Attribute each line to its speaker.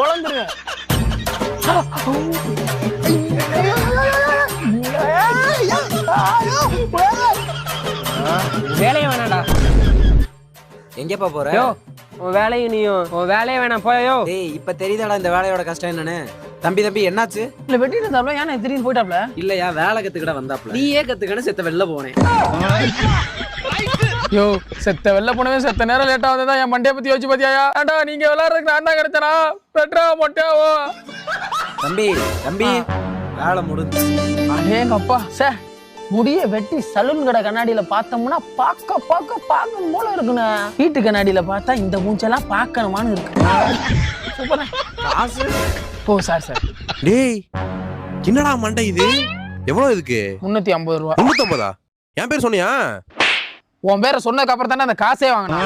Speaker 1: குழந்துருவேன். வேலையை வேணாடா.
Speaker 2: எங்கப்பா போற?
Speaker 1: உன் வேலையும் நீயும் உன் வேலையை வேணாம் போயோ.
Speaker 2: டேய் இப்ப தெரியுதாடா இந்த வேலையோட கஷ்டம் என்னன்னு. தம்பி என்னாச்சு?
Speaker 1: இல்ல வெட்டிட்டு இருந்தாப்ல, ஏன்னா திடீர்னு போயிட்டாப்ல.
Speaker 2: இல்லையா வேலை கத்துக்கிட வந்தாப்ல. நீயே கத்துக்கணும் செத்த வெளில போனேன்.
Speaker 3: யோ செத்த வெளில போனவே செத்த நேரம் லேட்டா வந்ததா என் மண்டைய பத்தி யோசிச்சு பாத்தியா? ஏண்டா நீங்க விளையாடுறதுக்கு நான் தான் கிடைச்சனா? பெட்ரா மொட்டையாவோ.
Speaker 2: தம்பி வேலை முடிஞ்சு.
Speaker 1: அடேங்கப்பா சார், முடிய வெட்டி சலூன் கடை கண்ணாடியில பார்த்தோம்னா பார்க்கணும் போல இருக்குண்ணே. வீட்டு கண்ணாடியில பார்த்தா இந்த மூஞ்செல்லாம் பார்க்கணுமான்னு இருக்கு. சூப்பரா.
Speaker 2: காசு
Speaker 1: ஓ சார்.
Speaker 4: டேய் என்னடா மண்டை இது? எவ்வளவு இதுக்கு?
Speaker 1: 350 ரூபா.
Speaker 4: 350? என் பேர் சொன்னியா?
Speaker 1: உன் பேரை சொன்னதுக்கு அப்புறம் தானே அந்த காசே வாங்கினா.